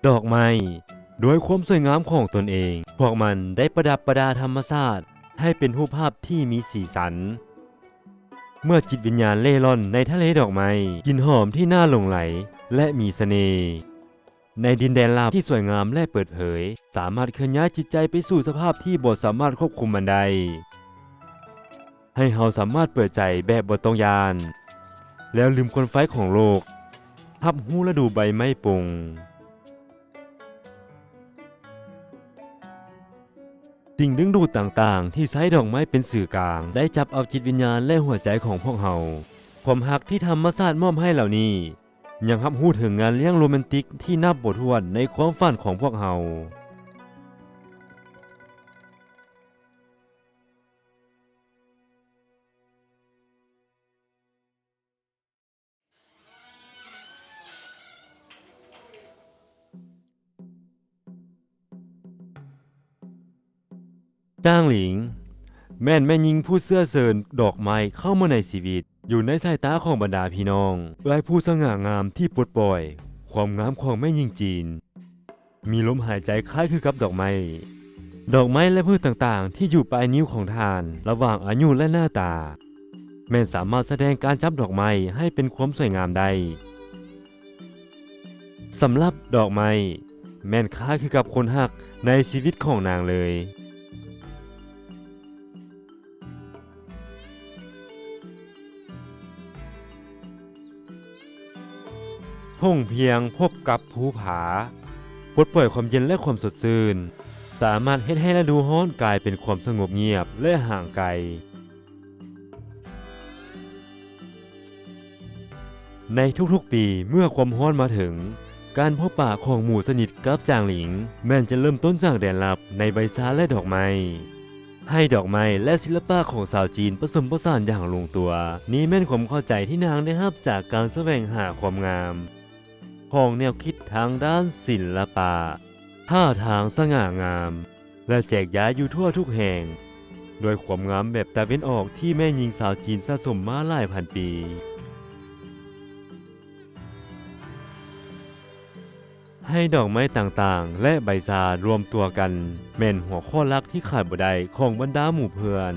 ดอกไม้ด้วยความสวยงามของตนเองพวกมันได้ประดับประดาธรรมชาติให้เป็นรูปภาพที่มีสีสันเมื่อจิตวิญญาณเล่ร่อนในทะเลดอกไม้กลิ่นหอมที่น่าหลงไหลและมีเสน่ห์ในดินแดนลับที่สวยงามและเปิดเผยสามารถเคลื่อนย้ายจิตใจไปสู่สภาพที่บ่สามารถควบคุมมันได้ให้เราสามารถเปิดใจแบบบ่ต้องยานแล้วลืมควันไฟของโลกรับรู้ฤดูใบไม้ผลิสิ่งดึงดูดต่างๆที่ใช้ดอกไม้เป็นสื่อกลางได้จับเอาจิตวิญญาณและหัวใจของพวกเราความรักที่ธรรมชาติมอบให้เหล่านี้ยังรับรู้ถึงงานเลี้ยงโรแมนติกที่นับบ่ถ้วนในความฝันของพวกเราจ้างหลิงแม่นแม่ยิงผู้เสื้อเสินดอกไม้เข้ามาในชีวิตอยู่ในสายตาของบรรดาพี่น้องเอื้อยผู้สง่างามที่ปลดปล่อยความงามของแม่ยิงจีนมีลมหายใจคล้ายคือกับดอกไม้และพืชต่างๆที่อยู่ปลายนิ้วของทานระหว่างอายุและหน้าตาแม่นสามารถแสดงการจับดอกไม้ให้เป็นความสวยงามได้สำหรับดอกไม้แม่นคล้ายคือกับคนฮักในชีวิตของนางเลยพงเพียงพบกับภูผาปลดปล่อยความเย็นและความสดชื่นสามารถเฮ็ดให้ฤดูร้อนกลายเป็นความสงบเงียบและห่างไกลในทุกๆปีเมื่อความร้อนมาถึงการพบปะของหมู่สนิทกับจางหลิงแม้นจะเริ่มต้นจากแดนลับในใบซาและดอกไม้ให้ดอกไม้และศิลปะของชาวจีนผสมผสานอย่างลงตัวนี้แม่นความเข้าใจที่นางได้รับจากการแสวงหาความงามของแนวคิดทางด้านศิลปะท่าทางสง่างามและแจกย้ายอยู่ทั่วทุกแห่งโดยความงามแบบตะวันออกที่แม่หญิงสาวจีนสะสมมาหลายพันปีให้ดอกไม้ต่างๆและใบซารวมตัวกันแม่นหัวข้อหลักที่ขาดบ่ได้ของบรรดาหมู่เพื่อน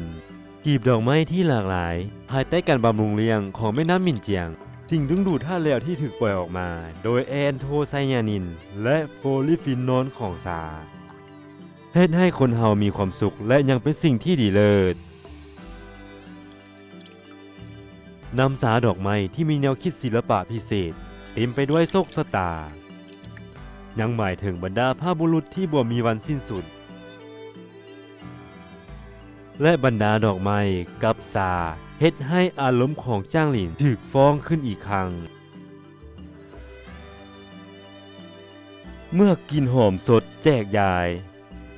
กีบดอกไม้ที่หลากหลายภายใต้การบำรุงเลี้ยงของแม่น้ำมินเจียงสิ่งดึงดูดธาตุเหลวที่ถูกปล่อยออกมาโดยแอนโทไซยานินและโฟลิฟินอนของสาเฮ็ดให้คนเฮามีความสุขและยังเป็นสิ่งที่ดีเลิศนำสาดอกไม้ที่มีแนวคิดศิลปะพิเศษเต็มไปด้วยโชคชะตายังหมายถึงบรรดาภาพบุรุษที่บ่มีวันสิ้นสุดและบรรดาดอกไม้กับสาเฮ็ดให้อารมณ์ของจ้างหลินถูกฟ้องขึ้นอีกครั้งเมื่อกลิ่นหอมสดแจกยาย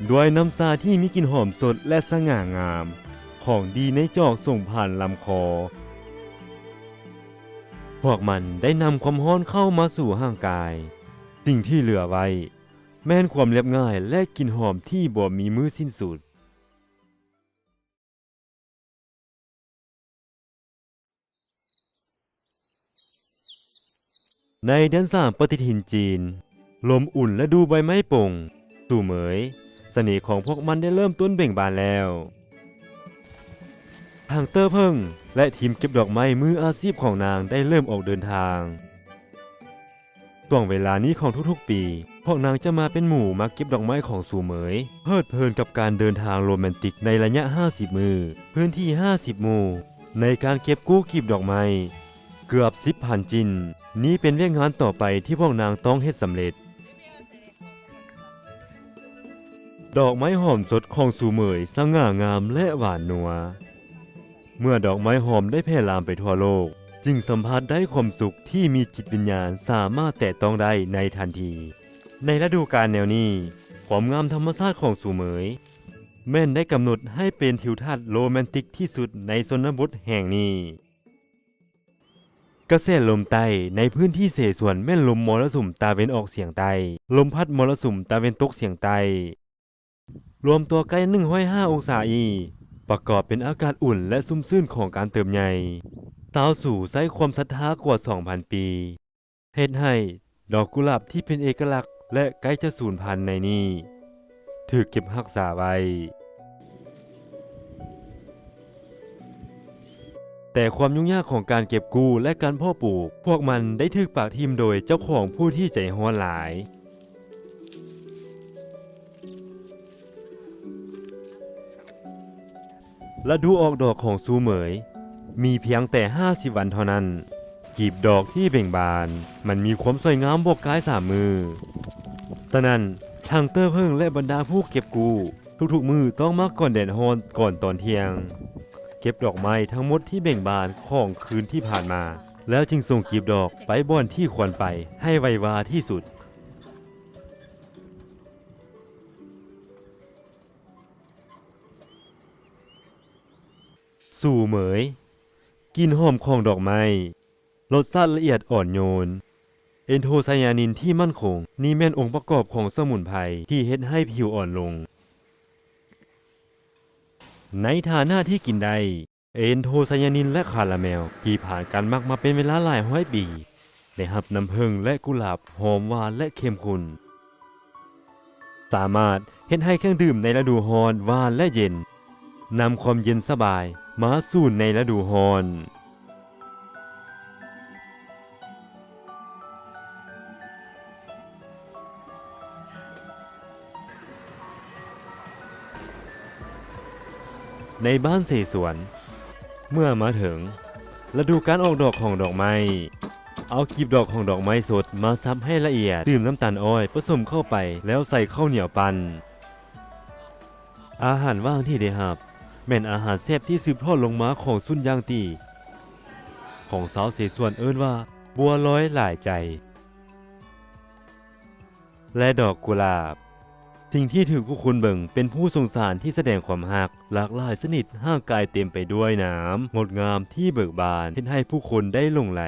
ด้วยน้ำซาที่มีกลิ่นหอมสดและสง่างามของดีในจอกส่งผ่านลำคอพวกมันได้นำความร้อนเข้ามาสู่ร่างกายสิ่งที่เหลือไว้แม้นความเรียบง่ายและกลิ่นหอมที่บ่มีมื้อสิ้นสุดในเดือน3ปฏิทินจีนลมอุ่นและดูใบไม้ผลิสู่เหมยเสน่ห์ของพวกมันได้เริ่มต้นเบ่งบานแล้วทางเตอร์เพิ่งและทีมเก็บดอกไม้มืออาชีพของนางได้เริ่มออกเดินทางช่วงเวลานี้ของทุกๆปีพวกนางจะมาเป็นหมู่มาเก็บดอกไม้ของสู่เหมยเพลิดเพลินกับการเดินทางโรแมนติกในระยะ50 มือพื้นที่50 หมู่ในการเก็บกู้กีบดอกไม้เกือบ10,000 จินนี้เป็นเรื่องงานต่อไปที่พวกนางต้องเฮ็ดสำเร็จดอกไม้หอมสดของสู่เหมยสง่างามและหวานนัวเมื่อดอกไม้หอมได้แพร่ลามไปทั่วโลกจึงสัมผัสได้ความสุขที่มีจิตวิญญาณสามารถแตะต้องได้ในทันทีในฤดูกาลแนวนี้ความงามธรรมชาติของสู่เหมยแม่นได้กำหนดให้เป็นทิวทัศน์โรแมนติกที่สุดในชนบทแห่งนี้กระแสลมใต้ในพื้นที่เสฉวนแม่นลมมรสุมตะวันออกเฉียงใต้ลมพัดมรสุมตะวันตกเฉียงใต้รวมตัวใกล้105 องศาประกอบเป็นอากาศอุ่นและซุ่มซื่นของการเติบใหญ่สาวสู่ใช้ความศรัทธากว่า 2,000 ปีเฮ็ดให้ดอกกุหลาบที่เป็นเอกลักษณ์ และใกล้จะสูญพันธุ์ในนี้ถูกเก็บรักษาไว้แต่ความยุ่งยากของการเก็บกู้และการเพาะปลูกพวกมันได้ถูกปากทิ่มโดยเจ้าของผู้ที่ใจร้อนหลายฤดูออกดอกของซูเหมยมีเพียงแต่50 วันเท่านั้นกีบดอกที่เบ่งบานมันมีความสวยงามบกกาย3 มือตอนนั้นทางเตอร์เพิ่งและบรรดาผู้เก็บกู้ทุกๆมือต้องมาก่อนแดดร้อนก่อนตอนเที่ยงเก็บดอกไม้ทั้งหมดที่เบ่งบานของคืนที่ผ่านมาแล้วจึงส่งกีบดอกไปบ่อนที่ควรไปให้ไววาที่สุดสู่เหมยกลิ่นหอมของดอกไม้รสชาติละเอียดอ่อนโยนเอนโทไซยานินที่มั่นคงนี่แม่นองค์ประกอบของสมุนไพรที่เฮ็ดให้ผิวอ่อนลงในฐานะที่กินได้เอนโทไซยานินและคาราเมลที่ผ่านการหมักมาเป็นเวลาหลาย100 ปีได้รับน้ำผึ้งและกุหลาบหอมหวานและเข้มข้นสามารถเฮ็ดให้เครื่องดื่มในฤดูร้อนหวานและเย็นนำความเย็นสบายมาสู่ในฤดูร้อนในบ้านเสสวนเมื่อมาถึงฤดูการออกดอกของดอกไม้เอากีบดอกของดอกไม้สดมาซับให้ละเอียดดื่มน้ำตาลอ้อยผสมเข้าไปแล้วใส่ข้าวเหนียวปั่นอาหารว่างที่ได้รับแม่นอาหารแซ่บที่สืบทอดลงมาของซุนยางตีของสาวเสสวนเอิ้นว่าบัวลอยหลายใจและดอกกุหลาบสิ่งที่ถือผู้คุณเบิ่งเป็นผู้สงสารที่แสดงความรักหลากหลายชนิดห่างกายเต็มไปด้วยน้ำงดงามที่เบิกบานเห็นให้ผู้คนได้หลงไหล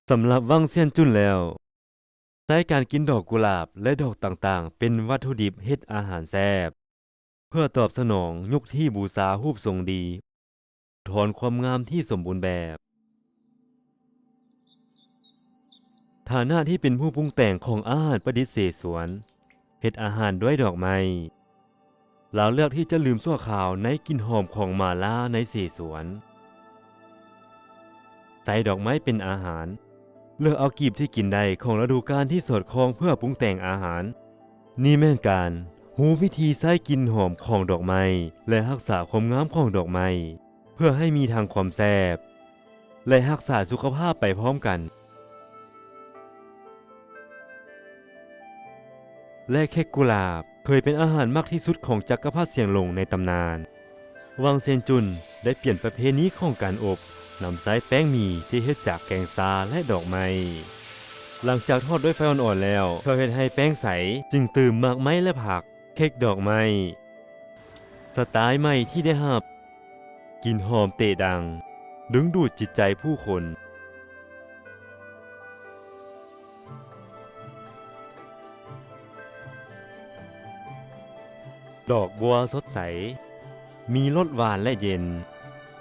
สำหรับวังเซียนจุนแล้วใช้การกินดอกกุหลาบและดอกต่างๆเป็นวัตถุดิบเฮ็ดอาหารแซ่บเพื่อตอบสนองยุคที่บูชารูปทรงดีถอนความงามที่สมบูรณ์แบบฐานะที่เป็นผู้ปรุงแต่งของอาหารประดิษฐ์เสสวนเฮ็ดอาหารด้วยดอกไม้เราเลือกที่จะลืมชั่วคราวในกลิ่นหอมของมาล่าในเสสวนใส่ดอกไม้เป็นอาหารเลือกเอากีบที่กินได้ของฤดูกาลที่สอดคล้องเพื่อปรุงแต่งอาหารนี่แม่นการหูวิธีใส่กลิ่นหอมของดอกไม้และรักษาความงามของดอกไม้เพื่อให้มีทางความแซ่บและรักษาสุขภาพไปพร้อมกันและเค้กกุหลาบเคยเป็นอาหารมากที่สุดของจักรพรรดิเสียงหลงในตำนานวังเซียนจุนได้เปลี่ยนประเพณีของการอบนำใช้แป้งหมี่ที่เฮ็ดจากแกงซาและดอกไม้หลังจากทอดด้วยไฟอ่อนๆแล้วเพื่อเฮ็ดให้แป้งใสจึงเติมหมากไม้และผักเค้กดอกไม้สไตล์ใหม่ที่ได้รับกลิ่นหอมเตะดังดึงดูดจิตใจผู้คนดอกบัวสดใสมีรสหวานและเย็น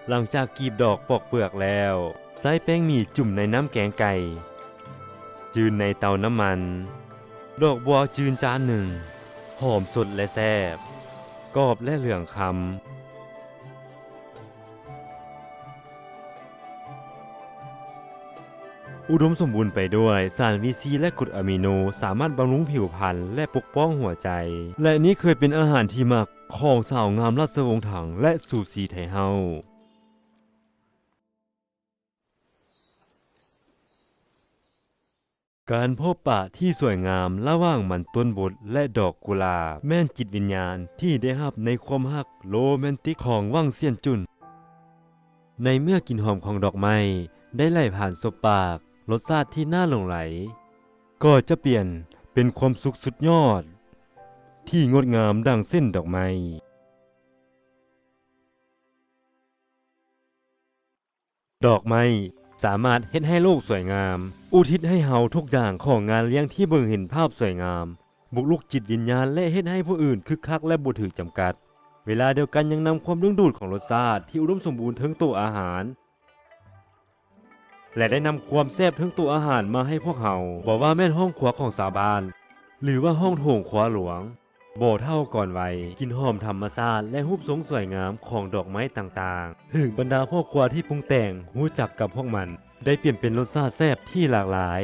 หลังจากกรีบดอกปอกเปลือกแล้วใช้แป้งหมี่จุ่มในน้ำแกงไก่จืนในเตาน้ำมันดอกบัวจืนจานหนึ่งหอมสดและแซ่บกรอบและเหลืองคำอุดมสมบูรณ์ไปด้วยสารวิซีและกรดอะมิโนสามารถบำรุงผิวพรรณและปกป้องหัวใจและนี่เคยเป็นอาหารที่มักของสาวงามราชวงศ์ถังและซูซีไทเฮาการพบปะที่สวยงามระหว่างมันต้นบทและดอกกุหลาบแม่นจิตวิญญาณที่ได้รับในความรักโรแมนติกของวังเซียนจุนในเมื่อกลิ่นหอมของดอกไม้ได้ไหลผ่านศบปากรสชาติที่น่าหลงไหลก็จะเปลี่ยนเป็นความสุขสุดยอดที่งดงามดังเส้นดอกไม้ดอกไม้สามารถเฮ็ดให้โลกสวยงามอุทิศให้เฮาทุกอย่างของงานเลี้ยงที่เบิ่งเห็นภาพสวยงามบุกลุกจิตวิญญาณและเฮ็ดให้ผู้อื่นคึกคักและบ่ถูกจำกัดเวลาเดียวกันยังนำความดึงดูดของรสชาติที่อุดมสมบูรณ์ถึงตัวอาหารและได้นำความแซ่บถึงตัวอาหารมาให้พวกเฮาบอกว่าแม่นห้องครัวของสาวบ้าน หรือว่าห้องโถงครัวหลวงบ่เท่าก่อนวัยกลิ่นหอมธรรมชาติและรูปทรงสวยงามของดอกไม้ต่างๆถึงบรรดาพ่อครัวที่ปรุงแต่งรู้จักกับพวกมันได้เปลี่ยนเป็นรสชาติแซ่บที่หลากหลาย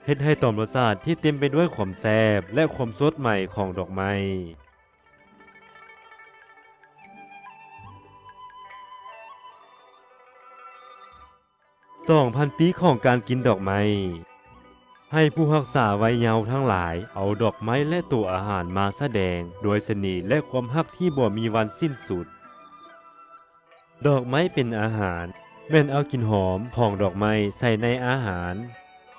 เฮ็ดให้ตอมรสชาติที่เต็มไปด้วยความแซ่บและความสดใหม่ของดอกไม้2,000 ปีของการกินดอกไม้ให้ผู้รักษาไว้ยาวทั้งหลายเอาดอกไม้และตัวอาหารมาแสดงโดยเสน่ห์และความรักที่บ่มีวันสิ้นสุดดอกไม้เป็นอาหารแม่นเอากลิ่นหอมของดอกไม้ใส่ในอาหาร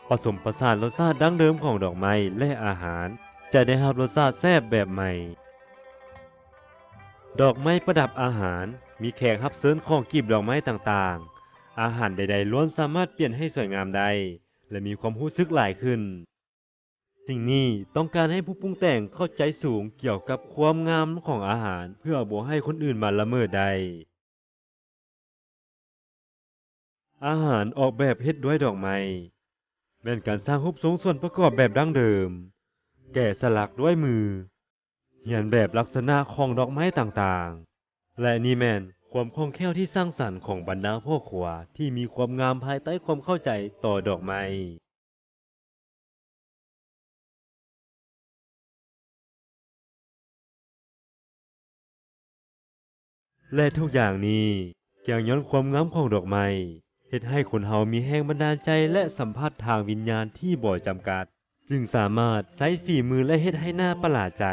ผสมผสานรสชาติดั้งเดิมของดอกไม้และอาหารจะได้รับรสชาติแซ่บแบบใหม่ดอกไม้ประดับอาหารมีแขกรับเชิญของกลีบดอกไม้ต่างๆอาหารใดๆล้วนสามารถเปลี่ยนให้สวยงามได้และมีความรู้สึกหลายขึ้นสิ่งนี้ต้องการให้ผู้ปรุงแต่งเข้าใจสูงเกี่ยวกับความงามของอาหารเพื่อบ่ให้คนอื่นมาละเมิดได้อาหารออกแบบเฮ็ดด้วยดอกไม้แม่นการสร้างรูปทรงส่วนประกอบแบบดั้งเดิมแกะสลักด้วยมือเขียนแบบลักษณะของดอกไม้ต่างๆและนี่แม่นความคล่องแคล่วที่สร้างสรรค์ของบรรดาพ่อครัวที่มีความงามภายใต้ความเข้าใจต่อดอกไม้ และทุกอย่างนี้เกี่ยวย้อนความงามของดอกไม้เฮ็ดให้คนเฮามีแรงบันดาลใจและสัมผัสทางวิญญาณที่บ่จำกัดจึงสามารถใช้ฝีมือและเฮ็ดให้หน้าประหลาดใจ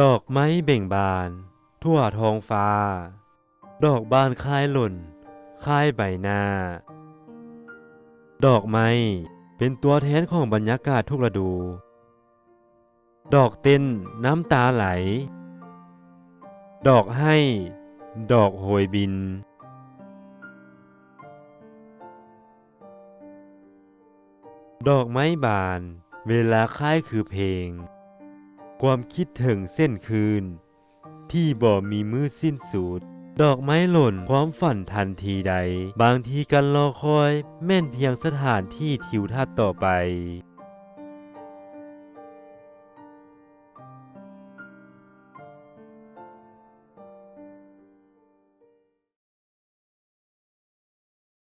ดอกไม้เบ่งบานทั่วท้องฟ้าดอกบานคล้ายหล่นคล้ายใบหน้าดอกไม้เป็นตัวแทนของบรรยากาศทุกฤดูดอกเต้นน้ำตาไหลดอกให้ดอกโหยบิน ดอกไม้บานเวลาคล้ายคือเพลงความคิดถึงเส้นคืนที่บ่มีมือสิ้นสุดดอกไม้หล่นความฝันทันทีใดบางทีการรอคอยแม่นเพียงสถานที่ทิวทัศน์ต่อไป